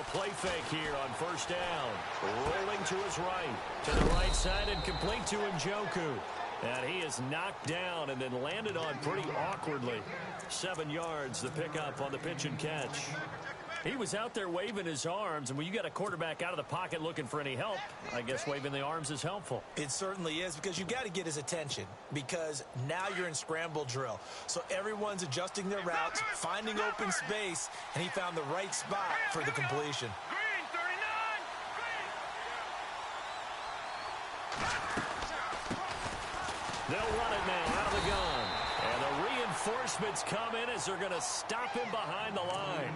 play fake here on first down. Rolling to his right. To the right side and complete to Njoku. And he is knocked down and then landed on pretty awkwardly. 7 yards, the pickup on the pitch and catch. He was out there waving his arms, and when you got a quarterback out of the pocket looking for any help, I guess waving the arms is helpful. It certainly is, because you've got to get his attention, because now you're in scramble drill. So everyone's adjusting their routes, finding open space, and he found the right spot for the completion. They'll run it now out of the gun. And the reinforcements come in as they're going to stop him behind the line.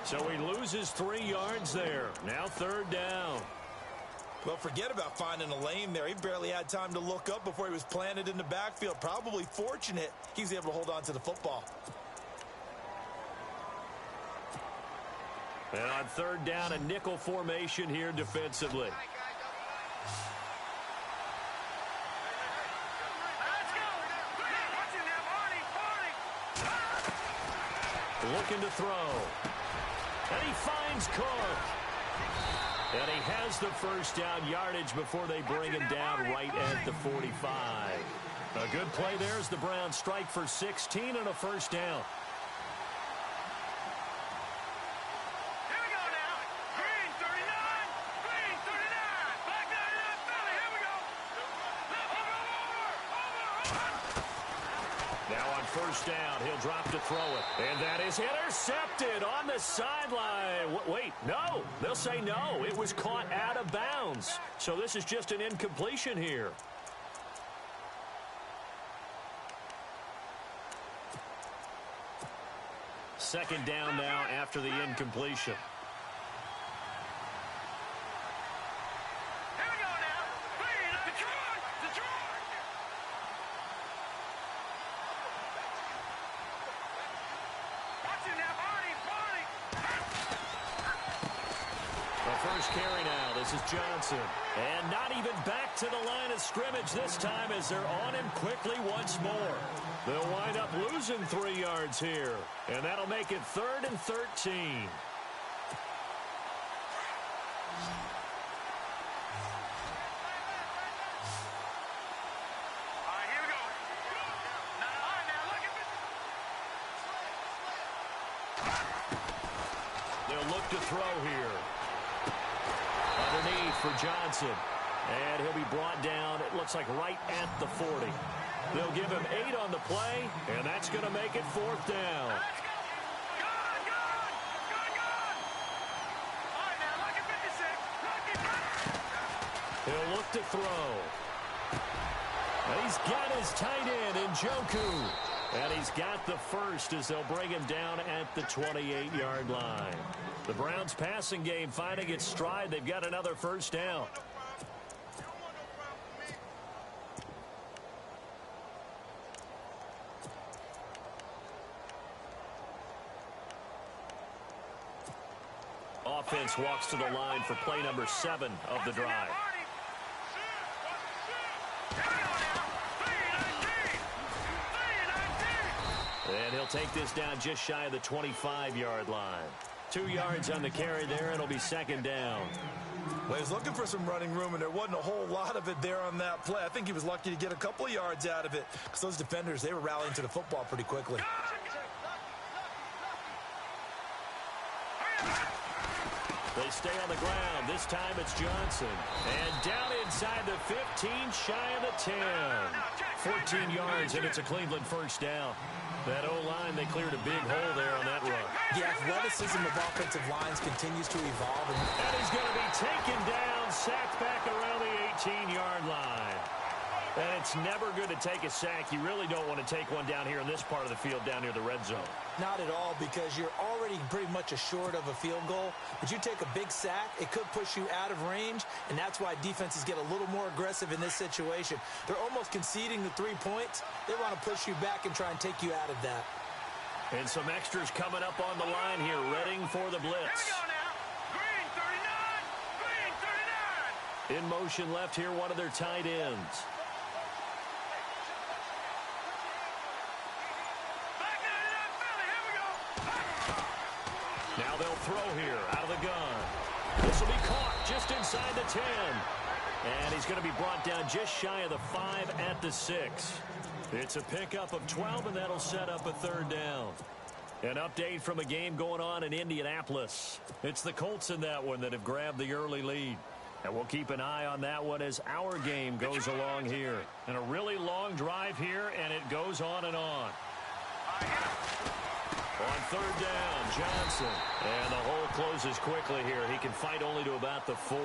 So he loses 3 yards there. Now 3rd down. Well, forget about finding a lane there. He barely had time to look up before he was planted in the backfield. Probably fortunate he's able to hold on to the football. And on 3rd down, a nickel formation here defensively. Looking to throw. And he finds Cook. And he has the first down yardage before they bring him down right at the 45. A good play there as the Browns strike for 16 and a first down. Here we go now. Green 39. Green 39. Back 99 Philly. Here we go. Now on first down, he'll drop to throw it. And that is intercepted on the sideline. Wait, no. They'll say no. It was caught out of bounds. So this is just an incompletion here. Second down now after the incompletion. Here we go now. Green, Detroit. Watch it now, Barney. The first carry now. This is Johnson. And not even back to the line of scrimmage this time as they're on him quickly once more. They'll wind up losing 3 yards here. And that'll make it 3rd and 13. They'll look to throw here. Underneath for Johnson. And he'll be brought down, it looks like right at the 40. They'll give him 8 on the play, and that's going to make it 4th down. He'll look to throw. And he's got his tight end, Njoku. And he's got the first as they'll bring him down at the 28-yard line. The Browns passing game finding its stride. They've got another first down. Offense walks to the line for play number 7 of the drive. And he'll take this down just shy of the 25-yard line. 2 yards on the carry there. It'll be 2nd down. Well, he was looking for some running room, and there wasn't a whole lot of it there on that play. I think he was lucky to get a couple of yards out of it because those defenders, they were rallying to the football pretty quickly. They stay on the ground. This time it's Johnson. And down inside the 15, shy of the 10. 14 yards, and it's a Cleveland first down. That O-line, they cleared a big hole there on that run. The athleticism of offensive lines continues to evolve. And he's going to be taken down, sacked back around the 18-yard line. And it's never good to take a sack. You really don't want to take one down here in this part of the field, down near the red zone. Not at all, because you're already pretty much assured of a field goal. But you take a big sack, it could push you out of range, and that's why defenses get a little more aggressive in this situation. They're almost conceding the 3 points. They want to push you back and try and take you out of that. And some extras coming up on the line here, readying for the blitz. Here we go now. Green 39. Green 39. In motion left here, one of their tight ends. Now they'll throw here out of the gun. This will be caught just inside the 10. And he's going to be brought down just shy of the 5 at the 6. It's a pickup of 12, and that'll set up a third down. An update from a game going on in Indianapolis. It's the Colts in that one that have grabbed the early lead. And we'll keep an eye on that one as our game goes along here. And a really long drive here, and it goes on and on. On third down, Johnson. And the hole closes quickly here. He can fight only to about the 4.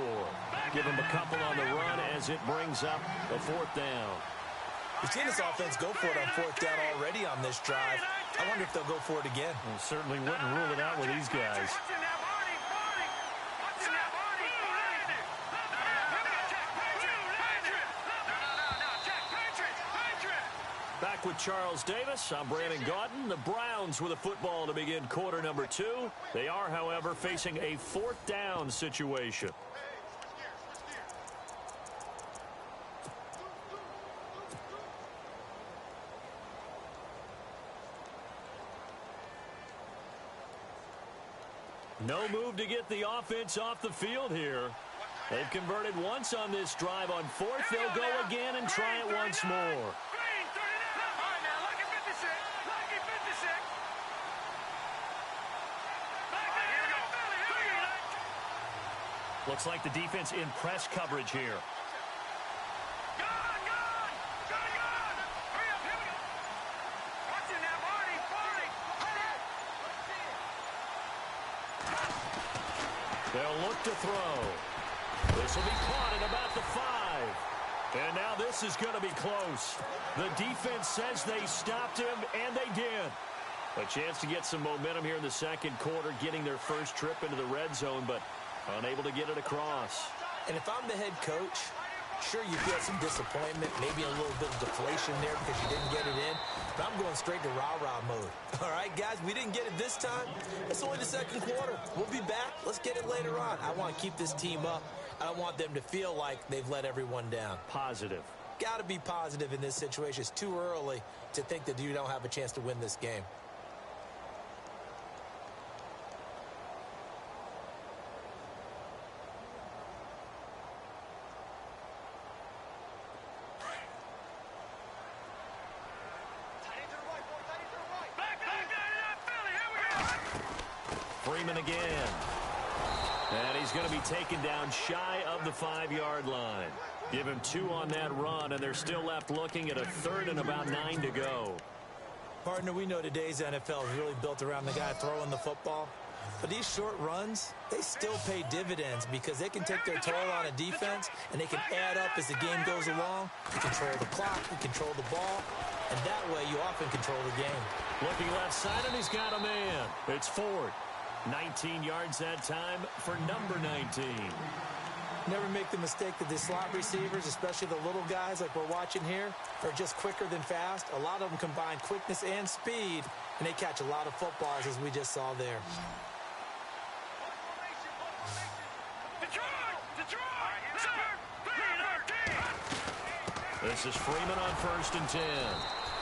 Give him a couple on the run as it brings up a fourth down. We've seen this offense go for it on fourth down already on this drive. I wonder if they'll go for it again. Well, certainly wouldn't rule it out with these guys. Back with Charles Davis, I'm Brandon Gaudin. The Browns with a football to begin quarter number 2. They are, however, facing a fourth down situation. No move to get the offense off the field here. They've converted once on this drive. On fourth, they'll go again and try it once more. Looks like the defense in press coverage here. They'll look to throw. This will be caught at about the 5. And now this is going to be close. The defense says they stopped him, and they did. A chance to get some momentum here in the second quarter, getting their first trip into the red zone, but unable to get it across. And if I'm the head coach, sure, you feel some disappointment, maybe a little bit of deflation there because you didn't get it in. But I'm going straight to rah-rah mode. All right, guys, we didn't get it this time. It's only the second quarter. We'll be back. Let's get it later on. I want to keep this team up. I don't want them to feel like they've let everyone down. Positive. Got to be positive in this situation. It's too early to think that you don't have a chance to win this game. Freeman again. And he's going to be taken down shy of the 5-yard line. Give him 2 on that run, and they're still left looking at a third and about 9 to go. Partner, we know today's NFL is really built around the guy throwing the football. But these short runs, they still pay dividends because they can take their toll on a defense, and they can add up as the game goes along. You control the clock, you control the ball, and that way you often control the game. Looking left side, and he's got a man. It's Ford. 19 yards that time for number 19. Never make the mistake that the slot receivers, especially the little guys like we're watching here, are just quicker than fast. A lot of them combine quickness and speed, and they catch a lot of footballs, as we just saw there. This is Freeman on 1st and 10.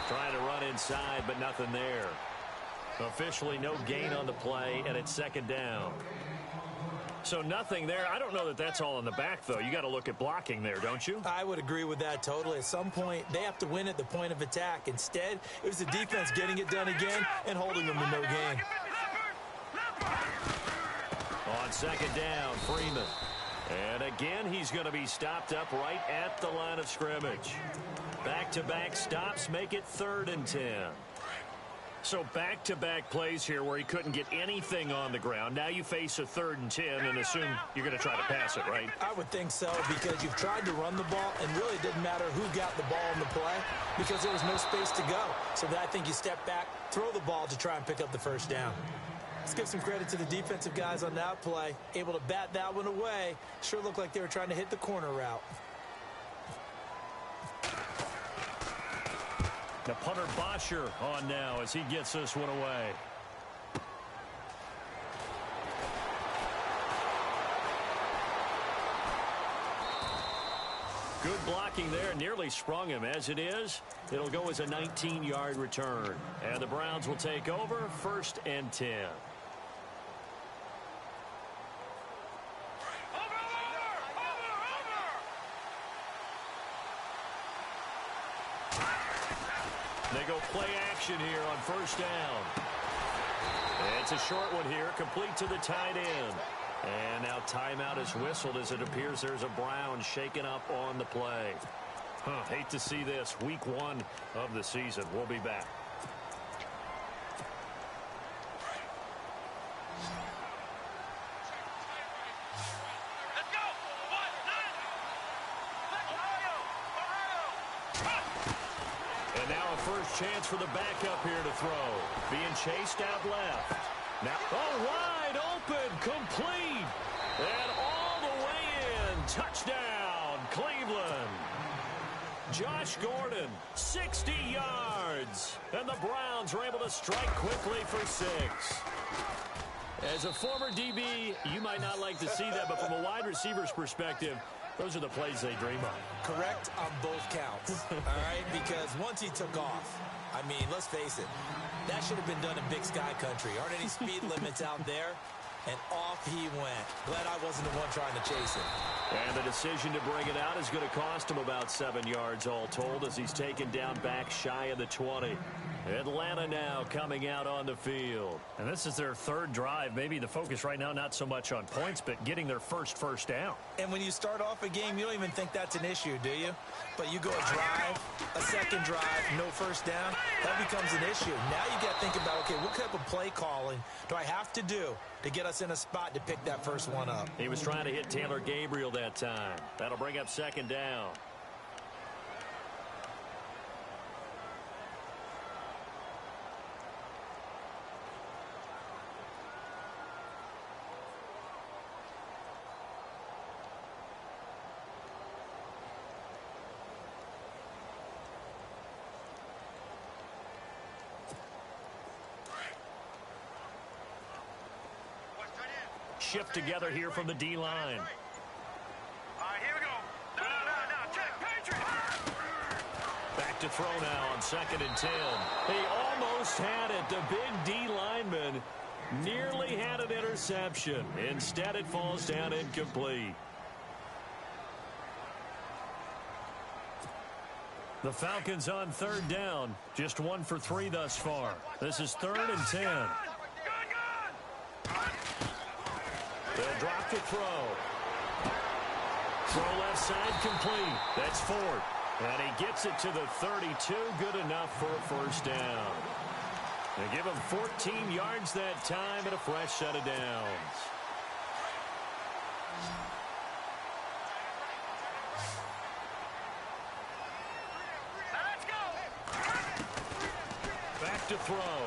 Trying to run inside, but nothing there. Officially no gain on the play, and it's 2nd down. So nothing there. I don't know that that's all in the back, though. You got to look at blocking there, don't you? I would agree with that totally. At some point, they have to win at the point of attack. Instead, it was the defense getting it done again and holding them to no gain. On 2nd down, Freeman. And again, he's going to be stopped up right at the line of scrimmage. Back-to-back stops make it 3rd and 10. So back-to-back plays here where he couldn't get anything on the ground. Now you face a 3rd and 10 and assume you're going to try to pass it, right? I would think so, because you've tried to run the ball, and really it didn't matter who got the ball in the play because there was no space to go. So I think you step back, throw the ball to try and pick up the 1st down. Let's give some credit to the defensive guys on that play. Able to bat that one away. Sure looked like they were trying to hit the corner route. The punter Bosher on now as he gets this one away. Good blocking there. Nearly sprung him. As it is, it'll go as a 19-yard return. And the Browns will take over 1st and 10. They go play action here on first down. It's a short one here, complete to the tight end. And now timeout is whistled as it appears there's a Brown shaken up on the play. Hate to see this. Week 1 of the season. We'll be back. Let's go. And now a first chance for the backup here to throw. Being chased out left. Now, wide open, complete. And all the way in. Touchdown, Cleveland. Josh Gordon, 60 yards. And the Browns are able to strike quickly for 6. As a former DB, you might not like to see that, but from a wide receiver's perspective, those are the plays they dream of. Correct on both counts, all right? Because once he took off, I mean, let's face it, that should have been done in Big Sky Country. Aren't any speed limits out there? And off he went. Glad I wasn't the one trying to chase him. And the decision to bring it out is going to cost him about 7 yards all told as he's taken down back shy of the 20. Atlanta now coming out on the field. And this is their third drive. Maybe the focus right now not so much on points, but getting their first down. And when you start off a game, you don't even think that's an issue, do you? But you go a drive, a second drive, no first down, that becomes an issue. Now you got to think about, okay, what type of play calling do I have to do to get us in a spot to pick that first one up? He was trying to hit Taylor Gabriel that time. That'll bring up second down. Shift together here from the D-line. All right, here we go. Now, check, Patriot. Back to throw now on 2nd and 10. He almost had it. The big D lineman nearly had an interception. Instead, it falls down incomplete. The Falcons on 3rd down. Just 1 for 3 thus far. This is 3rd and 10. They'll drop to throw. Throw left side complete. That's Ford. And he gets it to the 32. Good enough for a first down. They give him 14 yards that time and a fresh set of downs. Let's go. Back to throw.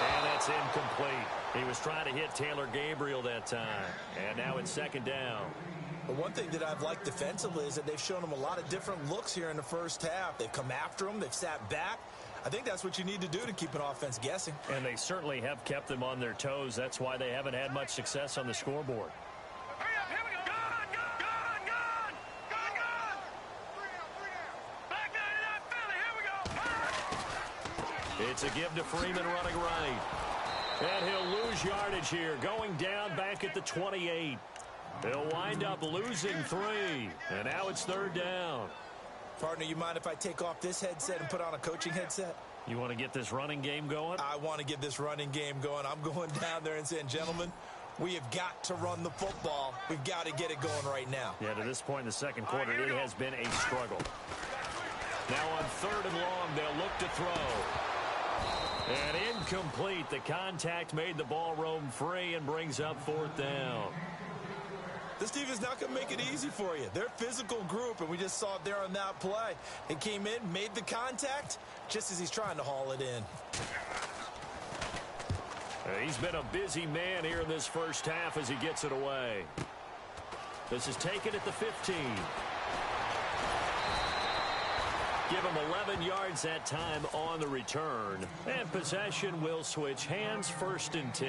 And that's incomplete. He was trying to hit Taylor Gabriel that time. And now it's 2nd down. But one thing that I've liked defensively is that they've shown him a lot of different looks here in the first half. They've come after him. They've sat back. I think that's what you need to do to keep an offense guessing. And they certainly have kept them on their toes. That's why they haven't had much success on the scoreboard. Hurry up, here we go. Gun. Back 99 Philly, here we go. It's a give to Freeman running right. And he'll lose yardage here, going down back at the 28. He'll wind up losing 3. And now it's 3rd down. Partner, you mind if I take off this headset and put on a coaching headset? You want to get this running game going? I want to get this running game going. I'm going down there and saying, gentlemen, we have got to run the football. We've got to get it going right now. Yeah, to this point in the second quarter, it has been a struggle. Now on 3rd and long, they'll look to throw. And incomplete. The contact made the ball roam free and brings up 4th down. This team is not going to make it easy for you. They're a physical group, and we just saw it there on that play. It came in, made the contact, just as he's trying to haul it in. He's been a busy man here in this first half as he gets it away. This is taken at the 15. Give him 11 yards that time on the return. And possession will switch hands, 1st and 10.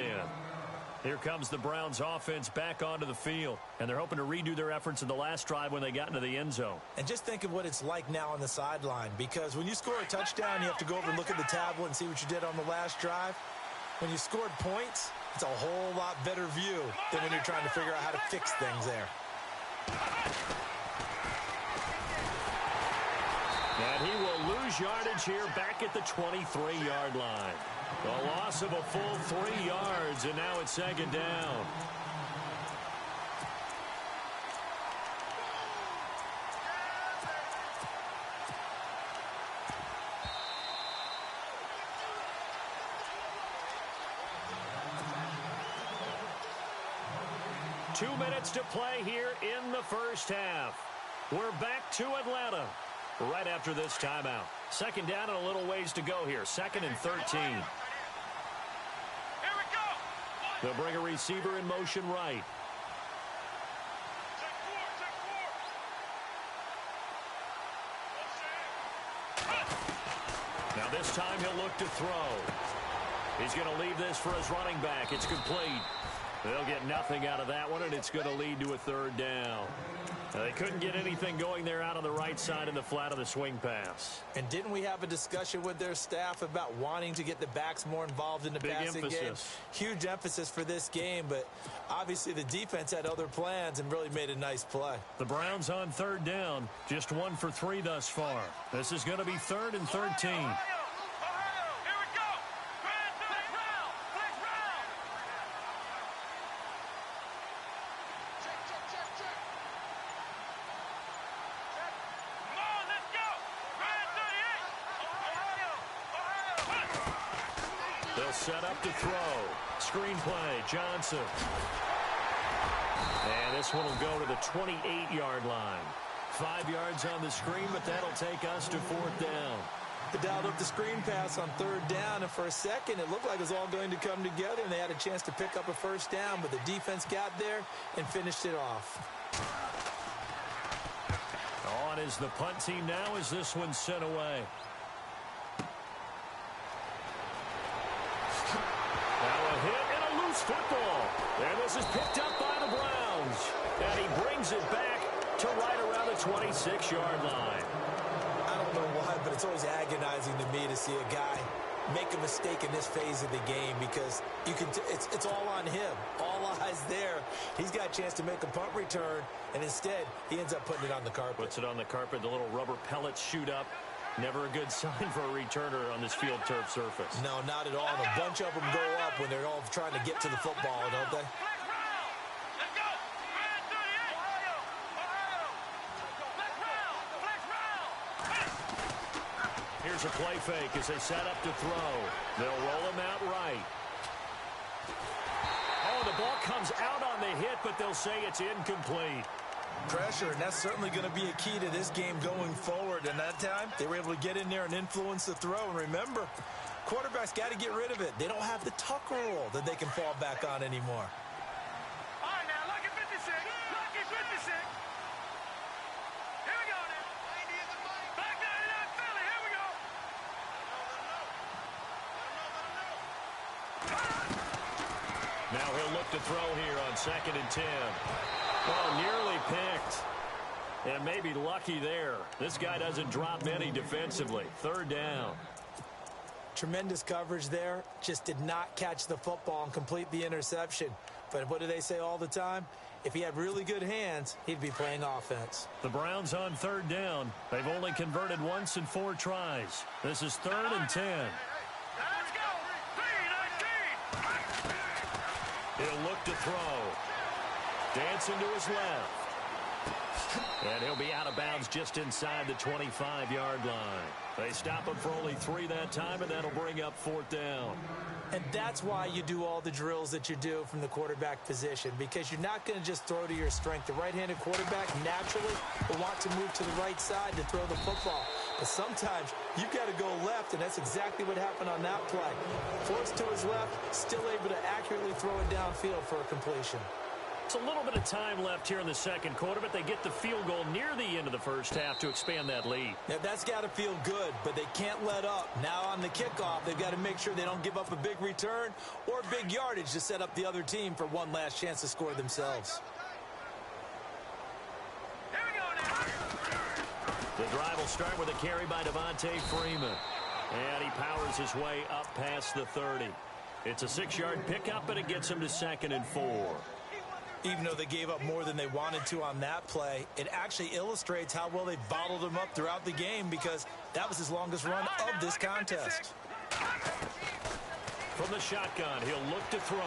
Here comes the Browns offense back onto the field. And they're hoping to redo their efforts in the last drive when they got into the end zone. And just think of what it's like now on the sideline. Because when you score a touchdown, you have to go over and look at the tablet and see what you did on the last drive. When you scored points, it's a whole lot better view than when you're trying to figure out how to fix things there. And he will lose yardage here back at the 23-yard line. A loss of a full 3 yards, and now it's second down. Two minutes to play here in the first half. We're back to Atlanta right after this timeout. Second down and a little ways to go here. 2nd and 13. Here we go. They'll bring a receiver in motion right. Now this time he'll look to throw. He's going to leave this for his running back. It's complete. They'll get nothing out of that one, and it's going to lead to a 3rd down. They couldn't get anything going there out on the right side in the flat of the swing pass. And didn't we have a discussion with their staff about wanting to get the backs more involved in the passing game? Huge emphasis for this game, but obviously the defense had other plans and really made a nice play. The Browns on 3rd down, just 1 for 3 thus far. This is going to be 3rd and 13. Set up to throw. Screen play, Johnson. And this one will go to the 28-yard line. 5 yards on the screen, but that'll take us to 4th down. They dialed up the screen pass on 3rd down, and for a second it looked like it was all going to come together, and they had a chance to pick up a 1st down, but the defense got there and finished it off. On is the punt team now as this one's sent away. Football. And this is picked up by the Browns. And he brings it back to right around the 26-yard line. I don't know why, but it's always agonizing to me to see a guy make a mistake in this phase of the game because you can. It's all on him. All eyes there. He's got a chance to make a punt return, and instead he ends up putting it on the carpet. Puts it on the carpet. The little rubber pellets shoot up. Never a good sign for a returner on this field turf surface. No, not at all. And a bunch of them go up when they're all trying to get to the football, don't they? Here's a play fake as they set up to throw. They'll roll him out right. Oh, the ball comes out on the hit, but they'll say it's incomplete. Pressure, and that's certainly going to be a key to this game going forward. And that time, they were able to get in there and influence the throw. And remember, quarterbacks got to get rid of it. They don't have the tuck rule that they can fall back on anymore. All right, now, lucky 56. Lucky 56. Here we go now. Back 99 Philly. Here we go. Now he'll look to throw here on 2nd and 10. Oh, nearly picked. And maybe lucky there. This guy doesn't drop many defensively. 3rd down. Tremendous coverage there. Just did not catch the football and complete the interception. But what do they say all the time? If he had really good hands, he'd be playing offense. The Browns on 3rd down. They've only converted once in 4 tries. This is 3rd and 10. Let's go. 3-19. He'll look to throw. Dancing to his left. And he'll be out of bounds just inside the 25-yard line. They stop him for only 3 that time, and that'll bring up 4th down. And that's why you do all the drills that you do from the quarterback position, because you're not going to just throw to your strength. The right-handed quarterback naturally will want to move to the right side to throw the football. But sometimes you've got to go left, and that's exactly what happened on that play. Forced to his left, still able to accurately throw it downfield for a completion. It's a little bit of time left here in the second quarter, but they get the field goal near the end of the first half to expand that lead. Now, that's got to feel good, but they can't let up. Now on the kickoff, they've got to make sure they don't give up a big return or big yardage to set up the other team for one last chance to score themselves. Here we go now. The drive will start with a carry by Devontae Freeman. And he powers his way up past the 30. It's a 6-yard pickup, but it gets him to 2nd and 4. Even though they gave up more than they wanted to on that play, it actually illustrates how well they bottled him up throughout the game because that was his longest run of this contest. From the shotgun, he'll look to throw.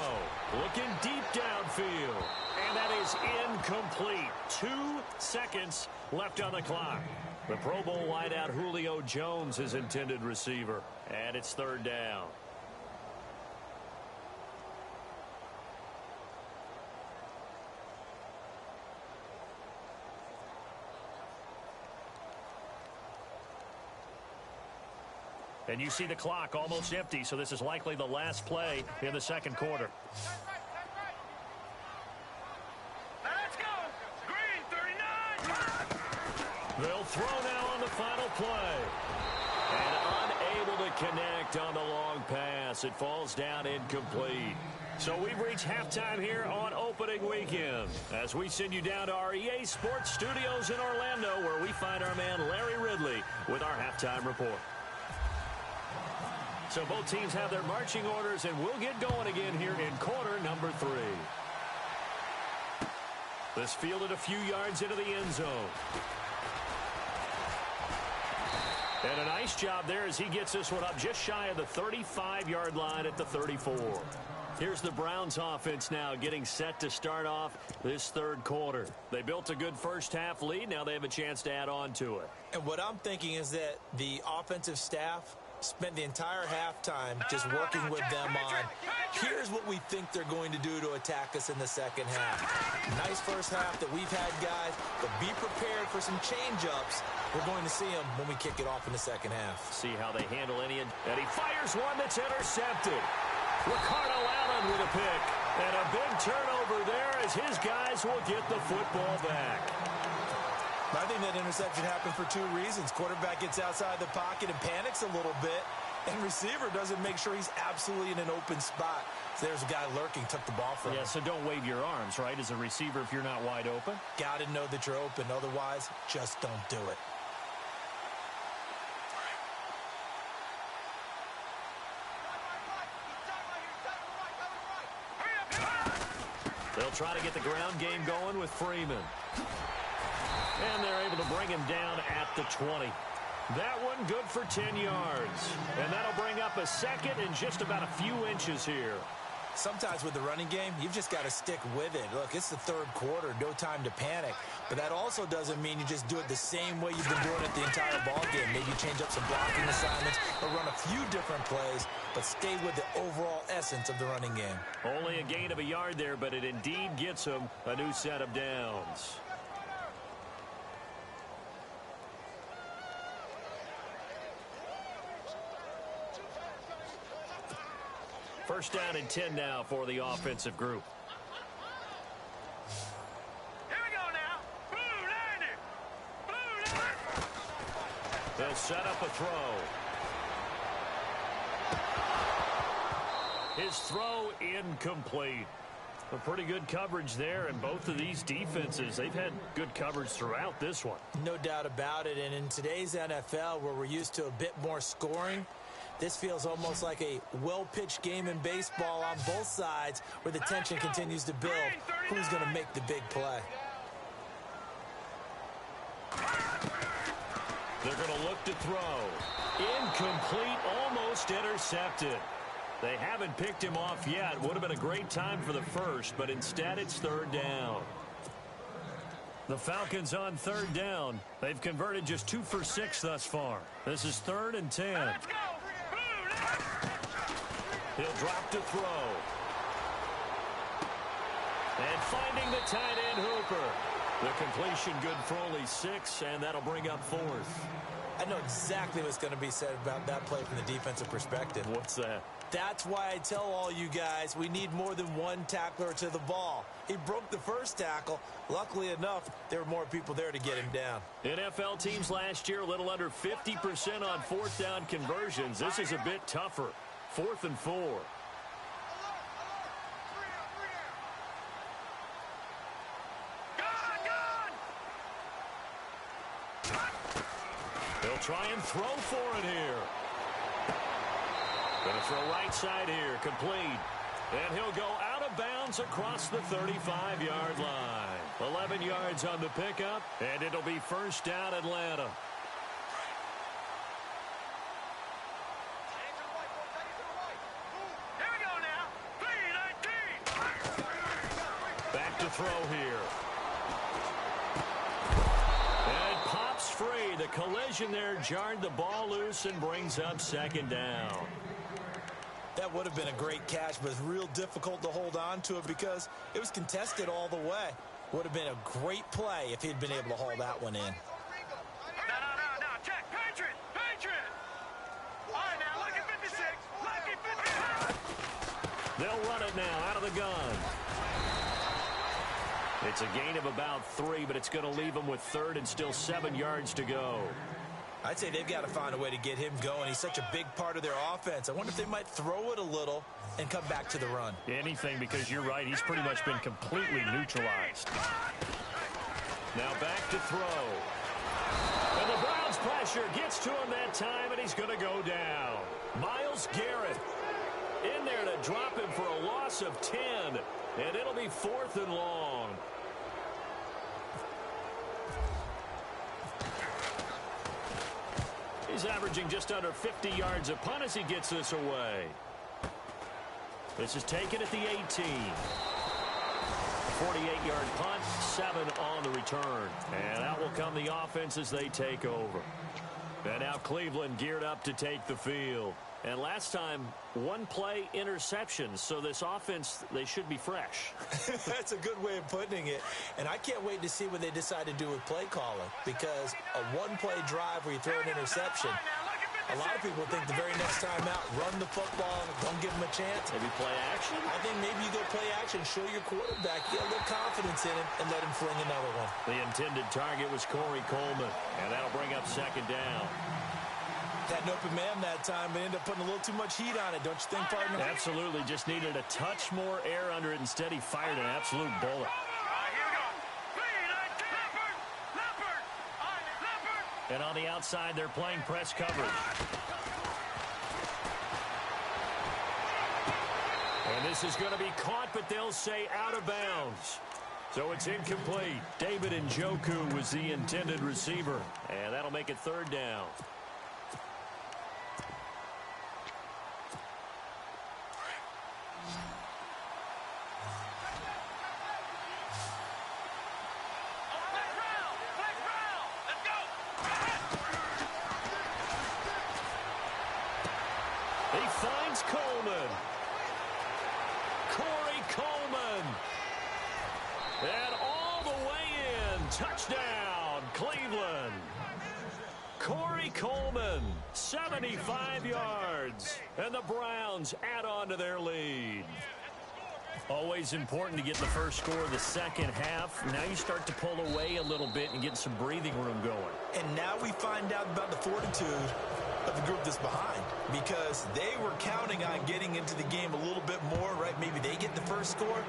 Looking deep downfield. And that is incomplete. 2 seconds left on the clock. The Pro Bowl wideout Julio Jones is intended receiver. And it's 3rd down. And you see the clock almost empty, so this is likely the last play in the second quarter. Let's go. Green 39. They'll throw now on the final play. And unable to connect on the long pass. It falls down incomplete. So we've reached halftime here on opening weekend as we send you down to our EA Sports Studios in Orlando where we find our man Larry Ridley with our halftime report. So both teams have their marching orders, and we'll get going again here in quarter number 3. This fielded a few yards into the end zone. And a nice job there as he gets this one up just shy of the 35-yard line at the 34. Here's the Browns offense now getting set to start off this third quarter. They built a good first half lead. Now they have a chance to add on to it. And what I'm thinking is that the offensive staff spent the entire halftime just working with them on, here's what we think they're going to do to attack us in the second half. Nice first half that we've had, guys, but be prepared for some change-ups. We're going to see them when we kick it off in the second half. See how they handle any, and he fires one that's intercepted. Ricardo Allen with a pick, and a big turnover there as his guys will get the football back. I think that interception happened for 2 reasons. Quarterback gets outside the pocket and panics a little bit, and receiver doesn't make sure he's absolutely in an open spot. So there's a guy lurking, took the ball from him. Yeah, so don't wave your arms, right, as a receiver if you're not wide open. Got to know that you're open. Otherwise, just don't do it. They'll try to get the ground game going with Freeman. And they're able to bring him down at the 20. That one good for 10 yards. And that'll bring up a second and just about a few inches here. Sometimes with the running game, you've just got to stick with it. Look, it's the third quarter, no time to panic. But that also doesn't mean you just do it the same way you've been doing it the entire ball game. Maybe change up some blocking assignments or run a few different plays, but stay with the overall essence of the running game. Only a gain of a yard there, but it indeed gets him a new set of downs. First down and 10 now for the offensive group. Here we go now. Blue line it. Blue line. They'll set up a throw. His throw incomplete. A pretty good coverage there, and both of these defenses, they've had good coverage throughout this one. No doubt about it, and in today's NFL, where we're used to a bit more scoring, this feels almost like a well-pitched game in baseball on both sides where the tension continues to build. Who's going to make the big play? They're going to look to throw. Incomplete, almost intercepted. They haven't picked him off yet. Would have been a great time for the first, but instead it's third down. The Falcons on third down. They've converted just 2 for 6 thus far. This is 3rd and 10. Let's go. Blue line. He'll drop to throw. And finding the tight end Hooper. The completion good for only 6, and that'll bring up 4th. I know exactly what's going to be said about that play from the defensive perspective. What's that? That's why I tell all you guys we need more than one tackler to the ball. He broke the first tackle. Luckily enough, there were more people there to get him down. NFL teams last year a little under 50% on 4th down conversions. This is a bit tougher. 4th and 4. They'll try and throw for it here. Going to throw right side here, complete. And he'll go out of bounds across the 35-yard line. 11 yards on the pickup, and it'll be first down Atlanta. Here we go now. 3-19. Back to throw here. And it pops free. The collision there jarred the ball loose and brings up second down. That would have been a great catch, but it's real difficult to hold on to it because it was contested all the way. Would have been a great play if he'd been able to haul that one in. No. Check. Patriot. All right, now, lucky 56. Lucky 56. They'll run it now out of the gun. It's a gain of about 3, but it's going to leave them with third and still 7 yards to go. I'd say they've got to find a way to get him going. He's such a big part of their offense. I wonder if they might throw it a little and come back to the run. Anything, because you're right. He's pretty much been completely neutralized. Now back to throw. And the Browns pressure gets to him that time, and he's going to go down. Myles Garrett in there to drop him for a loss of 10, and it'll be 4th and long. He's averaging just under 50 yards a punt as he gets this away. This is taken at the 18. 48-yard punt, 7 on the return. And out will come the offense as they take over. And now Cleveland geared up to take the field. And last time, 1-play interception. So this offense, they should be fresh. That's a good way of putting it. And I can't wait to see what they decide to do with play calling. Because a 1-play drive where you throw an interception, a lot of people think the very next time out, run the football, don't give them a chance. Maybe play action? I think maybe you go play action, show your quarterback, get a little confidence in him, and let him fling another one. The intended target was Corey Coleman, and that'll bring up second down. Had an open man that time, but ended up putting a little too much heat on it, don't you think, partner? Absolutely. Just needed a touch more air under it. Instead, he fired an absolute bullet. And on the outside, they're playing press coverage. And this is going to be caught, but they'll say out of bounds. So it's incomplete. David Njoku was the intended receiver, and that'll make it 3rd down. He finds Coleman. Corey Coleman. And all the way in. Touchdown, Cleveland. Corey Coleman, 75 yards. And the Browns add on to their lead. Always important to get the first score of the second half. Now you start to pull away a little bit and get some breathing room going. And now we find out about the fortitude of the group that's behind, because they were counting on getting into the game a little bit more, right? Maybe they get the first score.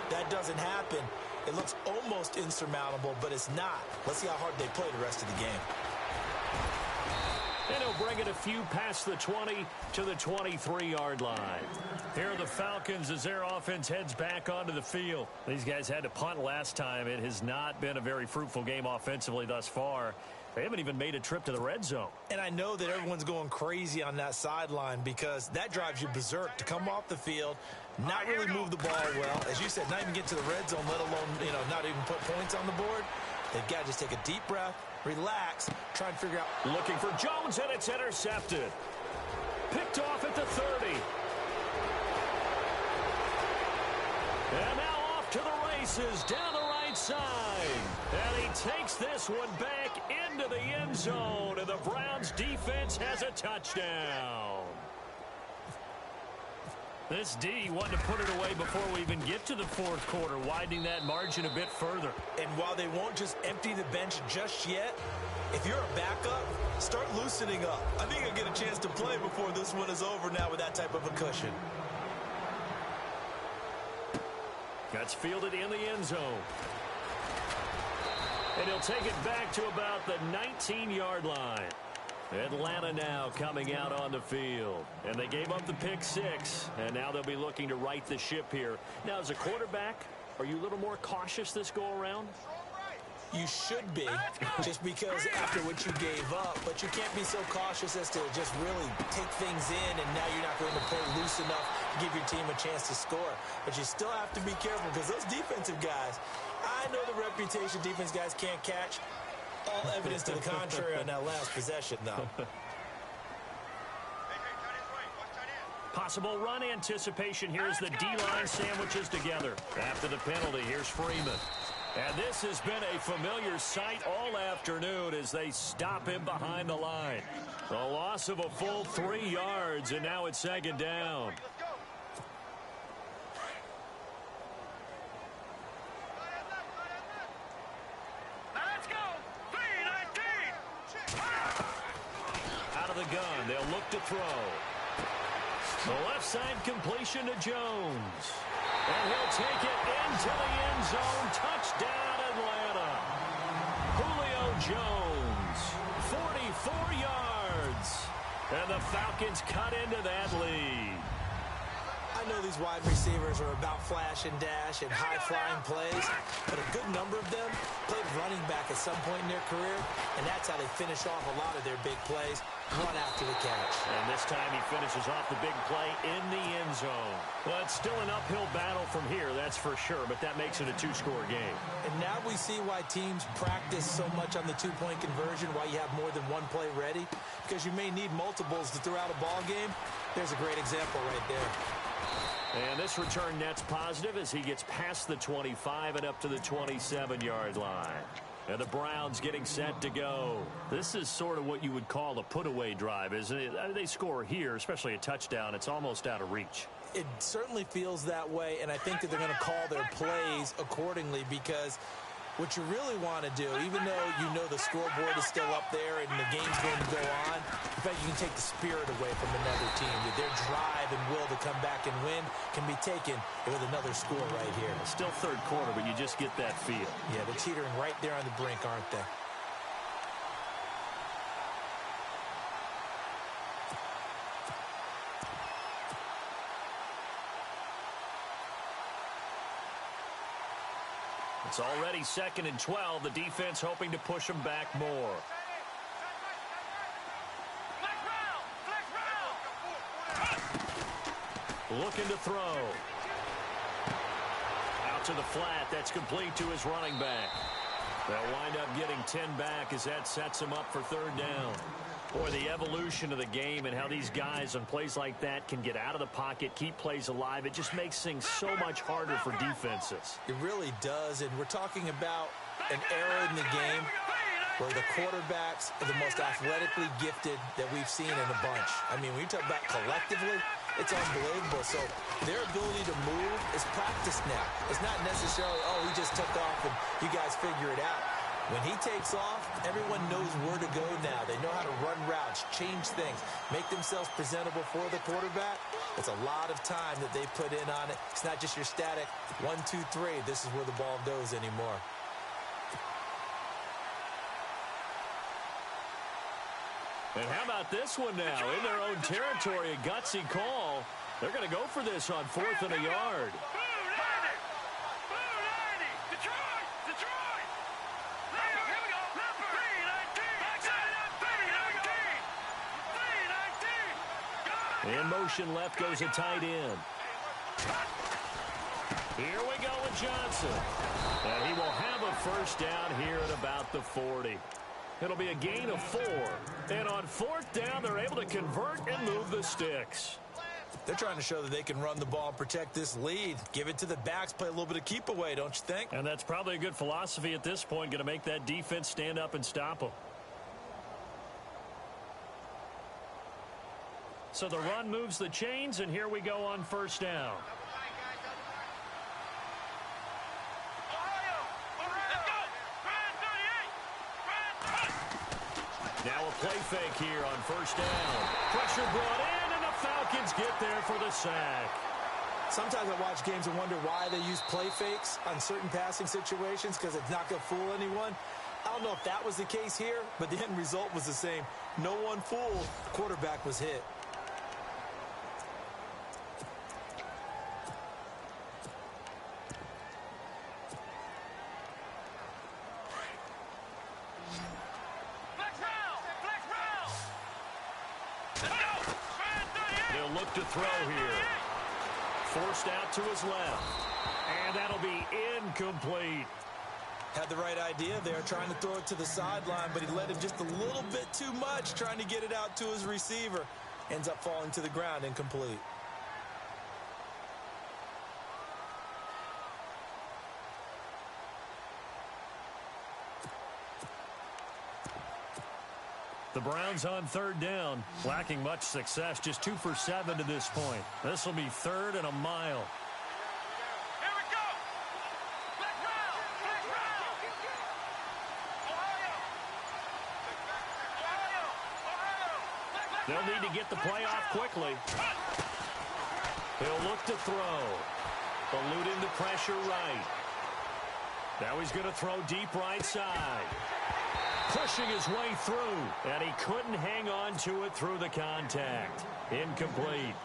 That doesn't happen. It looks almost insurmountable, but it's not. Let's see how hard they play the rest of the game. And he'll bring it a few past the 20 to the 23-yard line. Here are the Falcons as their offense heads back onto the field. These guys had to punt last time. It has not been a very fruitful game offensively thus far. They haven't even made a trip to the red zone. And I know that everyone's going crazy on that sideline because that drives you berserk to come off the field, not really move the ball well. As you said, not even get to the red zone, let alone, not even put points on the board. They've got to just take a deep breath, relax, try and figure out. Looking for Jones, and it's intercepted. Picked off at the 30. And now off to the races down the right side. And he takes this one back into the end zone, and the Browns defense has a touchdown. This D wanted to put it away before we even get to the fourth quarter, widening that margin a bit further. And while they won't just empty the bench just yet, if you're a backup, start loosening up. I think you'll get a chance to play before this one is over now with that type of a cushion. That's fielded in the end zone. And he'll take it back to about the 19-yard line. Atlanta now coming out on the field. And they gave up the pick 6. And now they'll be looking to right the ship here. Now, as a quarterback, are you a little more cautious this go-around? You should be, just because after what you gave up. But you can't be so cautious as to just really take things in, and now you're not going to play loose enough to give your team a chance to score. But you still have to be careful, because those defensive guys, I know the reputation defense guys can't catch. All evidence to the contrary on that last possession, though. Possible run anticipation here as the D-line sandwiches together. After the penalty, here's Freeman. And this has been a familiar sight all afternoon as they stop him behind the line. A loss of a full 3 yards, and now it's second down. Let's go. 3-19. Out of the gun, they'll look to throw. The left side completion to Jones. And he'll take it into the end zone. Touchdown, Atlanta. Julio Jones, 44 yards. And the Falcons cut into that lead. I know these wide receivers are about flash and dash and high-flying plays, but a good number of them played running back at some point in their career, and that's how they finish off a lot of their big plays, run after the catch. And this time he finishes off the big play in the end zone. Well, it's still an uphill battle from here, that's for sure, but that makes it a 2-score game. And now we see why teams practice so much on the 2-point conversion, why you have more than one play ready, because you may need multiples to throw out a ball game. There's a great example right there. And this return net's positive as he gets past the 25 and up to the 27-yard line. And the Browns getting set to go. This is sort of what you would call a put-away drive, isn't it? I mean, they score here, especially a touchdown. It's almost out of reach. It certainly feels that way, and I think that they're going to call their plays accordingly, because what you really want to do, even though you know the scoreboard is still up there and the game's going to go on, in fact, you can take the spirit away from another team. Their drive and will to come back and win can be taken with another score right here. It's still third quarter, but you just get that feel. Yeah, they're teetering right there on the brink, aren't they? It's already 2nd and 12. The defense hoping to push them back more. Looking to throw. Out to the flat. That's complete to his running back. They'll wind up getting 10 back as that sets him up for 3rd down. Boy, the evolution of the game and how these guys on plays like that can get out of the pocket, keep plays alive, it just makes things so much harder for defenses. It really does, and we're talking about an era in the game where the quarterbacks are the most athletically gifted that we've seen in a bunch. I mean, when you talk about collectively, it's unbelievable. So their ability to move is practiced now. It's not necessarily, oh, he just took off and you guys figure it out. When he takes off, everyone knows where to go now. They know how to run routes, change things, make themselves presentable for the quarterback. It's a lot of time that they put in on it. It's not just your static 1, 2, 3. This is where the ball goes anymore. And how about this one now? In their own territory, a gutsy call. They're going to go for this on 4th and a yard. In motion left goes a tight end. Here we go with Johnson. And he will have a first down here at about the 40. It'll be a gain of 4. And on 4th down, they're able to convert and move the sticks. They're trying to show that they can run the ball and protect this lead. Give it to the backs, play a little bit of keep away, don't you think? And that's probably a good philosophy at this point, going to make that defense stand up and stop them. So the run moves the chains, and here we go on 1st down. Now a play fake here on 1st down. Pressure brought in, and the Falcons get there for the sack. Sometimes I watch games and wonder why they use play fakes on certain passing situations, because it's not going to fool anyone. I don't know if that was the case here, but the end result was the same. No one fooled. Quarterback was hit. They'll look to throw here. Forced out to his left. And that'll be incomplete. Had the right idea there, trying to throw it to the sideline, but he led him just a little bit too much, trying to get it out to his receiver. Ends up falling to the ground, incomplete. The Browns on third down, lacking much success, just 2 for 7 to this point. This will be 3rd and a mile. Here we go. Black round. Black round. Ohio. Ohio. They'll need to get the play off quickly. He'll look to throw. Eluding the pressure right. Now he's going to throw deep right side. Pushing his way through, and he couldn't hang on to it through the contact. Incomplete.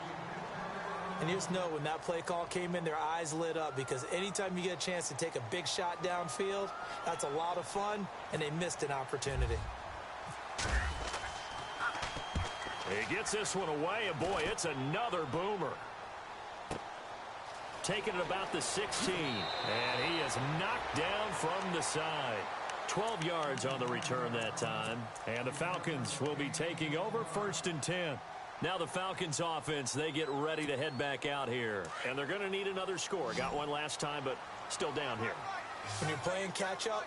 And you just know when that play call came in, their eyes lit up, because anytime you get a chance to take a big shot downfield, that's a lot of fun, and they missed an opportunity. He gets this one away, and boy, it's another boomer. Taking it about the 16, and he is knocked down from the side. 12 yards on the return that time, and the Falcons will be taking over 1st and 10. Now the Falcons offense, they get ready to head back out here, and they're going to need another score. Got one last time, but still down here. When you're playing catch-up,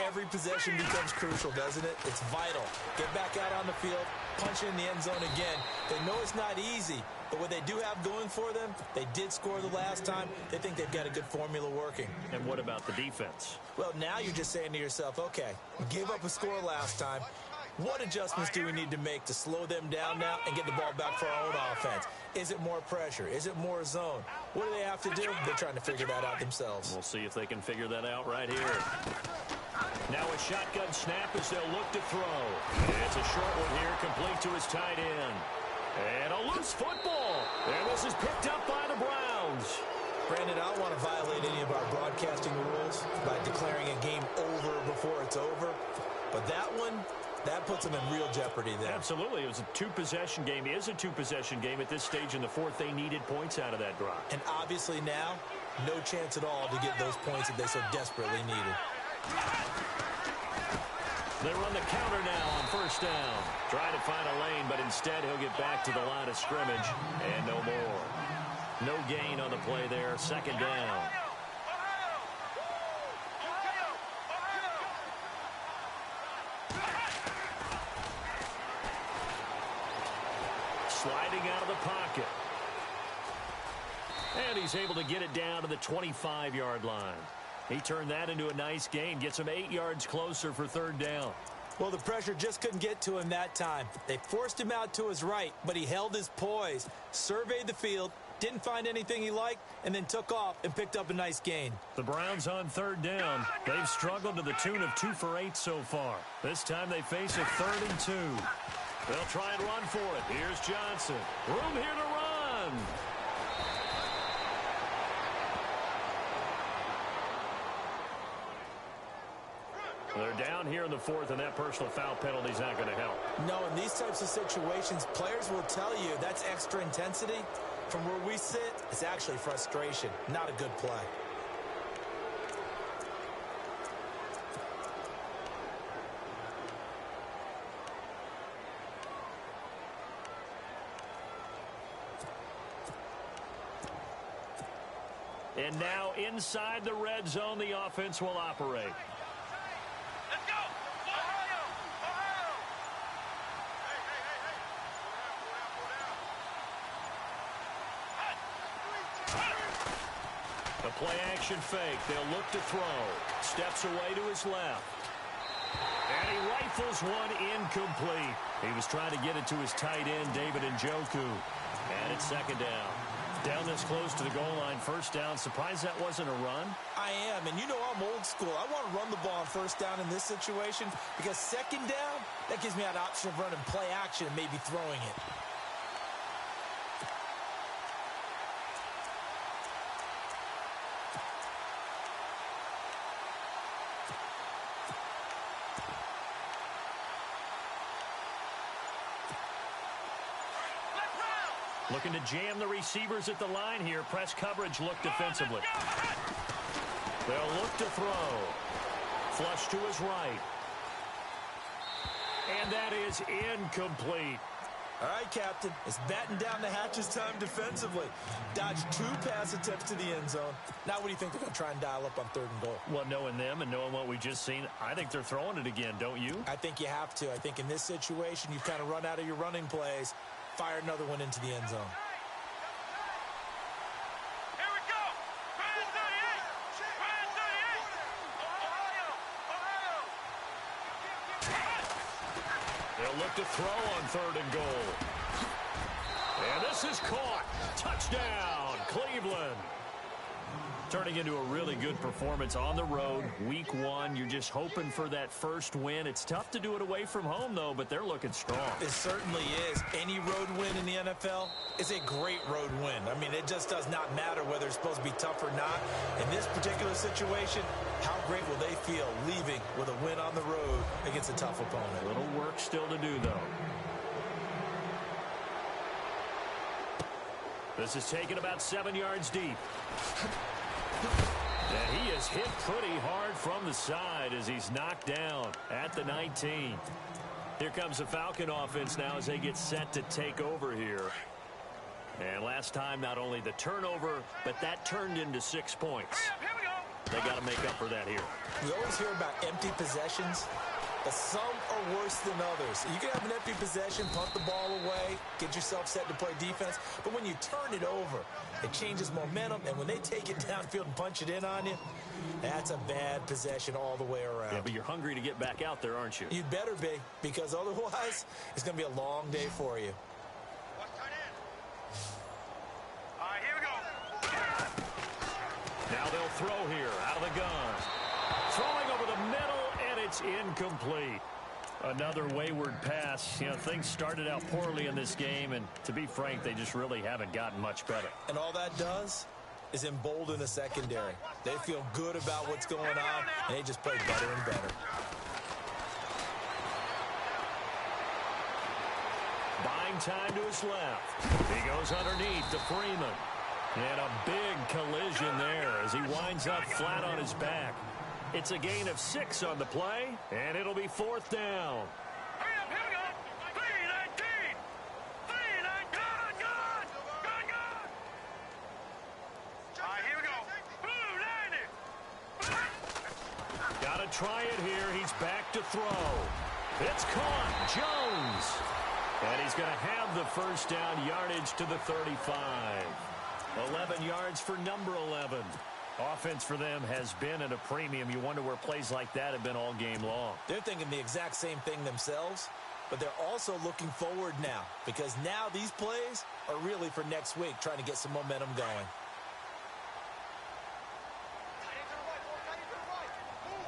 every possession becomes crucial, doesn't it? It's vital. Get back out on the field, punch it in the end zone again. They know it's not easy, but what they do have going for them, they did score the last time. They think they've got a good formula working. And what about the defense? Well, now you're just saying to yourself, okay, we gave up a score last time. What adjustments do we need to make to slow them down now and get the ball back for our own offense? Is it more pressure? Is it more zone? What do they have to do? They're trying to figure that out themselves. We'll see if they can figure that out right here. Now a shotgun snap as they'll look to throw. It's a short one here, complete to his tight end. And a loose football. And this is picked up by the Browns. Brandon, I don't want to violate any of our broadcasting rules by declaring a game over before it's over. But that one, that puts them in real jeopardy there. Absolutely. It was a two-possession game. It is a two-possession game at this stage in the fourth. They needed points out of that drive. And obviously now, no chance at all to get those points that they so desperately needed. They run the counter now on first down. Trying to find a lane, but instead he'll get back to the line of scrimmage. And no more. No gain on the play there. Second down. Sliding out of the pocket. And he's able to get it down to the 25-yard line. He turned that into a nice gain. Gets him 8 yards closer for third down. Well, the pressure just couldn't get to him that time. They forced him out to his right, but he held his poise, surveyed the field, didn't find anything he liked, and then took off and picked up a nice gain. The Browns on third down. They've struggled to the tune of 2 for 8 so far. This time they face a 3rd and 2. They'll try and run for it. Here's Johnson. Room here to run. They're down here in the fourth, and that personal foul penalty is not going to help. No, in these types of situations, players will tell you that's extra intensity. From where we sit, it's actually frustration, not a good play. And now inside the red zone, the offense will operate. Let's go! Ohio! Ohio! The play action fake. They'll look to throw. Steps away to his left. And he rifles one incomplete. He was trying to get it to his tight end, David Njoku. And it's second down. Down this close to the goal line, first down. Surprised that wasn't a run? I am, and you know I'm old school. I want to run the ball on first down in this situation because second down, that gives me an option of running play action and maybe throwing it. Looking to jam the receivers at the line here. Press coverage look defensively. They'll look to throw. Flush to his right. And that is incomplete. All right, Captain. It's batten down the hatches time defensively. Dodged 2 pass attempts to the end zone. Now what do you think they're going to try and dial up on 3rd and goal? Well, knowing them and knowing what we've just seen, I think they're throwing it again, don't you? I think you have to. I think in this situation, you've kind of run out of your running plays. Fire another one into the end zone. Here we go. Pass 38. Pass 38. Ohio. They'll look to throw on 3rd and goal. And this is caught. Touchdown, Cleveland. Turning into a really good performance on the road. Week 1, you're just hoping for that first win. It's tough to do it away from home, though, but they're looking strong. It certainly is. Any road win in the NFL is a great road win. I mean, it just does not matter whether it's supposed to be tough or not. In this particular situation, how great will they feel leaving with a win on the road against a tough opponent? A little work still to do, though. This is taken about 7 yards deep. And he is hit pretty hard from the side as he's knocked down at the 19. Here comes the Falcon offense now as they get set to take over here. And last time, not only the turnover, but that turned into 6 points. Here we go. They got to make up for that here. We always hear about empty possessions, but some are worse than others. You can have an empty possession, punt the ball away, get yourself set to play defense, but when you turn it over, it changes momentum, and when they take it downfield and punch it in on you, that's a bad possession all the way around. Yeah, but you're hungry to get back out there, aren't you? You'd better be, because otherwise, it's going to be a long day for you. What's tight end? All right, here we go. Now they'll throw here out of the gun. Throwing over the middle, and it's incomplete. Another wayward pass. You know, things started out poorly in this game, and to be frank, they just really haven't gotten much better. And all that does is embolden the secondary. They feel good about what's going on, and they just play better and better. Buying time to his left. He goes underneath to Freeman. And a big collision there as he winds up flat on his back. It's a gain of 6 on the play, and it'll be 4th down. Hurry up, here we go. 3-19. 3-19. Good. All right, here we go. Blue 90. Got to try it here. He's back to throw. It's caught. Jones. And he's going to have the first down, yardage to the 35. 11 yards for number 11. Offense for them has been at a premium. You wonder where plays like that have been all game long. They're thinking the exact same thing themselves, but they're also looking forward now because now these plays are really for next week, trying to get some momentum going.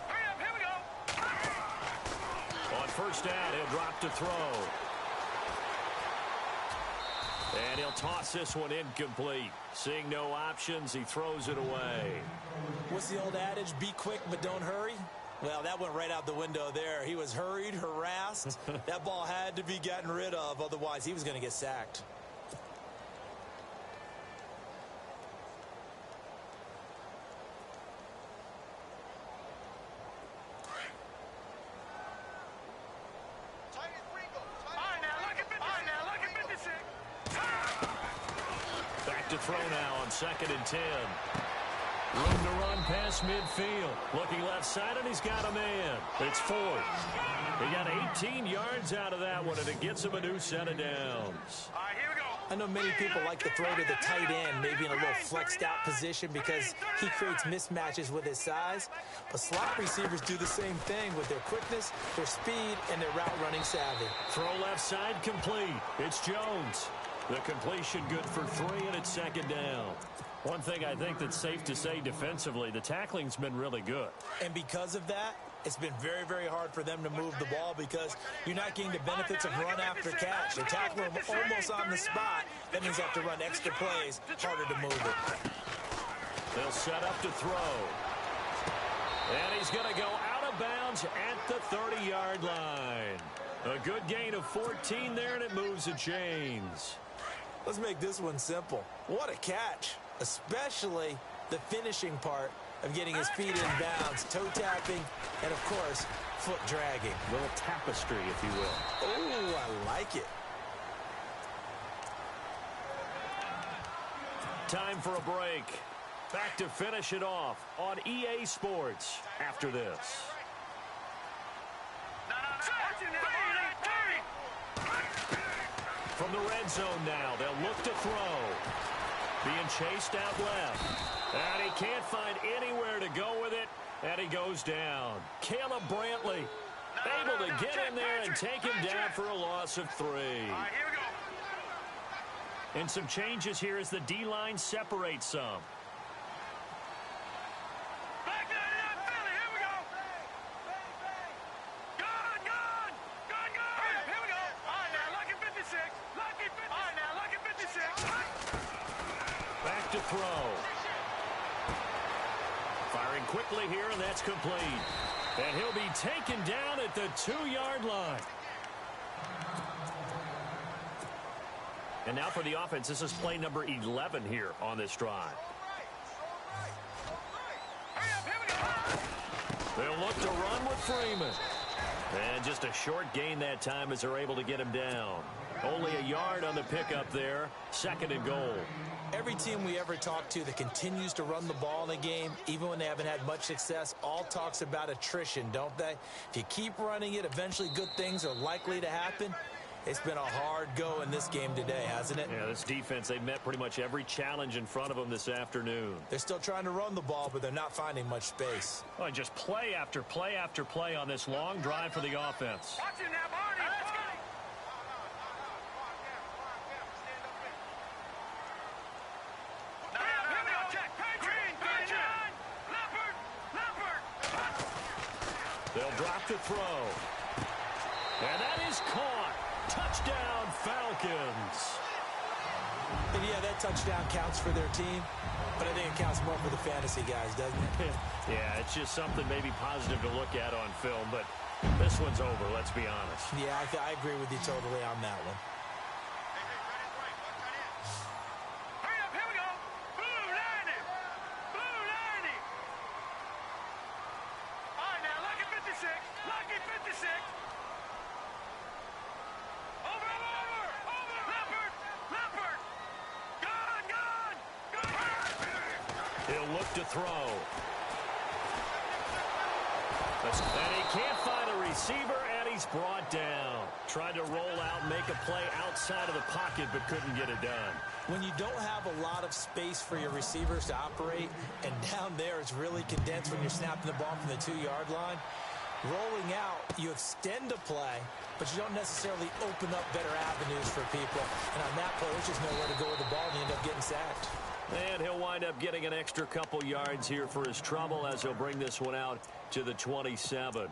Hurry up, here we go. On first down, he'll drop to throw. And he'll toss this one incomplete. Seeing no options, he throws it away. What's the old adage? Be quick, but don't hurry. Well, that went right out the window there. He was hurried, harassed. That ball had to be gotten rid of. Otherwise, he was going to get sacked. To throw now on 2nd and 10. Room to run past midfield. Looking left side, and he's got a man. It's 4th. He got 18 yards out of that one, and it gets him a new set of downs. All right, here we go. I know many people like to throw to the tight end, maybe in a little flexed out position because he creates mismatches with his size. But slot receivers do the same thing with their quickness, their speed, and their route running savvy. Throw left side complete. It's Jones. The completion good for 3, and it's second down. One thing I think that's safe to say defensively, the tackling's been really good. And because of that, it's been very, very hard for them to move the ball because you're not getting the benefits of run after catch. They tackle them almost on the spot. That means they have to run extra plays, harder to move it. They'll set up to throw. And he's going to go out of bounds at the 30-yard line. A good gain of 14 there, and it moves the chains. Let's make this one simple. What a catch, especially the finishing part of getting his feet in bounds, toe tapping, and, of course, foot dragging. A little tapestry, if you will. Oh, I like it. Time for a break. Back to finish it off on EA Sports after this. From the red zone now, they'll look to throw. Being chased out left. And he can't find anywhere to go with it, and he goes down. Caleb Brantley able to get in there and take him down for a loss of 3. And some changes here as the D-line separates some. Back to throw. Firing quickly here, and that's complete. And he'll be taken down at the 2-yard line. And now for the offense, this is play number 11 here on this drive. They'll look to run with Freeman. And just a short gain that time as they're able to get him down. Only a yard on the pickup there. 2nd and goal. Every team we ever talk to that continues to run the ball in a game, even when they haven't had much success, all talks about attrition, don't they? If you keep running it, eventually good things are likely to happen. It's been a hard go in this game today, hasn't it? Yeah, this defense, they've met pretty much every challenge in front of them this afternoon. They're still trying to run the ball, but they're not finding much space. Oh, just play after play after play on this long drive for the offense. Watch it now, Barney. Let's go. They'll drop the throw. And that is caught. Touchdown, Falcons. And yeah, that touchdown counts for their team, but I think it counts more for the fantasy guys, doesn't it? Yeah, it's just something maybe positive to look at on film, but this one's over, let's be honest. Yeah, I agree with you totally on that one. Hurry up, here we go. Blue 90. Blue 90. All right, now, lucky 56. Lucky 56. Over. Leopard. Gone. He'll look to throw. And he can't find a receiver, and he's brought down. Tried to roll out, make a play outside of the pocket, but couldn't get it done. When you don't have a lot of space for your receivers to operate, and down there it's really condensed when you're snapping the ball from the 2-yard line, rolling out, you extend a play, but you don't necessarily open up better avenues for people. And on that play, there's just nowhere to go with the ball, and you end up getting sacked. And he'll wind up getting an extra couple yards here for his trouble as he'll bring this one out to the 27.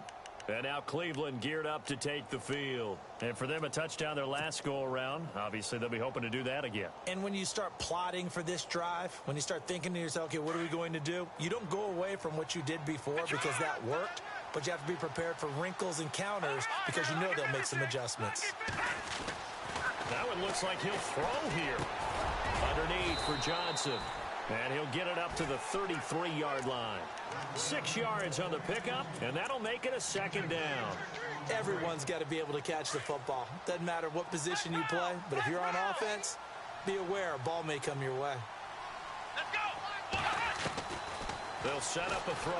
And now Cleveland geared up to take the field. And for them, a touchdown their last go-around. Obviously, they'll be hoping to do that again. And when you start plotting for this drive, when you start thinking to yourself, okay, what are we going to do? You don't go away from what you did before because that worked, but you have to be prepared for wrinkles and counters because you know they'll make some adjustments. That one looks like he'll throw here. Underneath for Johnson. And he'll get it up to the 33-yard line. 6 yards on the pickup, and that'll make it a 2nd down. Everyone's got to be able to catch the football. Doesn't matter what position you play, but if you're on offense, be aware a ball may come your way. Let's go. They'll set up a throw.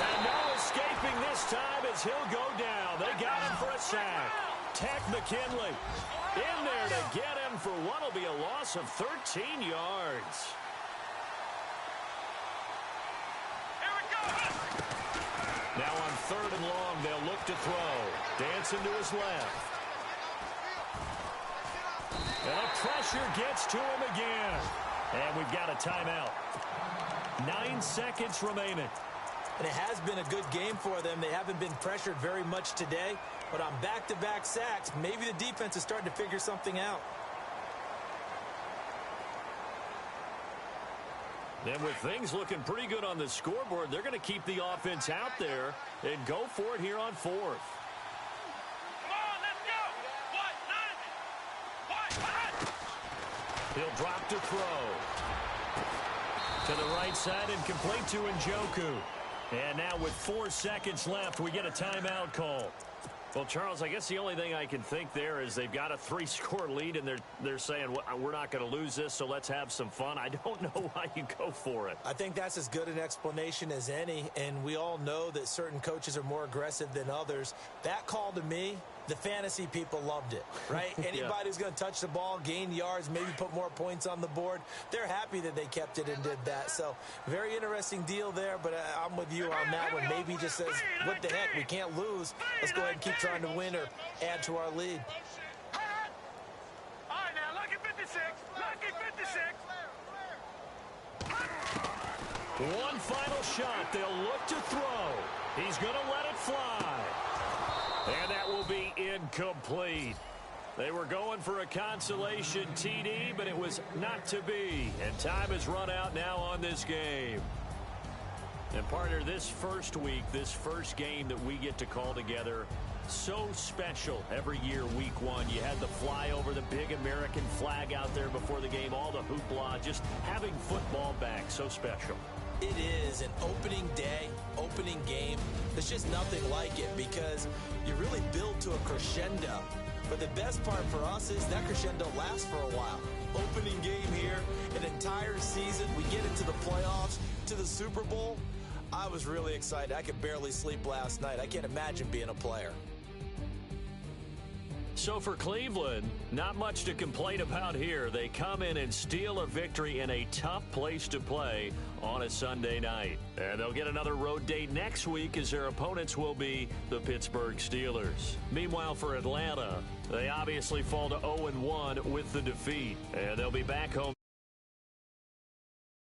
And no escaping this time as he'll go down. They got him for a sack. Tech McKinley in there to get him for what will be a loss of 13 yards. Here it goes. Now on 3rd and long, they'll look to throw. Dancing to his left. And the pressure gets to him again. And we've got a timeout. 9 seconds remaining. And it has been a good game for them. They haven't been pressured very much today. But on back-to-back sacks, maybe the defense is starting to figure something out. And with things looking pretty good on the scoreboard, they're going to keep the offense out there and go for it here on 4th. Come on, let's go. He'll drop to throw. To the right side and complete to Njoku. And now with 4 seconds left, we get a timeout call. Well, Charles, I guess the only thing I can think there is they've got a 3-score lead, and they're saying, well, we're not going to lose this, so let's have some fun. I don't know why you go for it. I think that's as good an explanation as any, and we all know that certain coaches are more aggressive than others. That call to me, the fantasy people loved it, right? Anybody who's going to touch the ball, gain yards, maybe put more points on the board, they're happy that they kept it and did that. So very interesting deal there, but I'm with you on that one. Maybe he just says, what the heck, we can't lose. Let's go ahead and keep trying to win or add to our lead. All right, now, lucky 56. Lucky 56. One final shot. They'll look to throw. He's going to let it fly. And that will be incomplete. They were going for a consolation TD, but it was not to be. And time has run out now on this game. And partner, this first week, this first game that we get to call together, so special every year, week 1. You had the flyover, the big American flag out there before the game, all the hoopla, just having football back, so special. It is an opening day, opening game. There's just nothing like it because you really build to a crescendo. But the best part for us is that crescendo lasts for a while. Opening game here, an entire season. We get into the playoffs, to the Super Bowl. I was really excited. I could barely sleep last night. I can't imagine being a player. So for Cleveland, not much to complain about here. They come in and steal a victory in a tough place to play on a Sunday night. And they'll get another road date next week as their opponents will be the Pittsburgh Steelers. Meanwhile, for Atlanta, they obviously fall to 0-1 with the defeat. And they'll be back home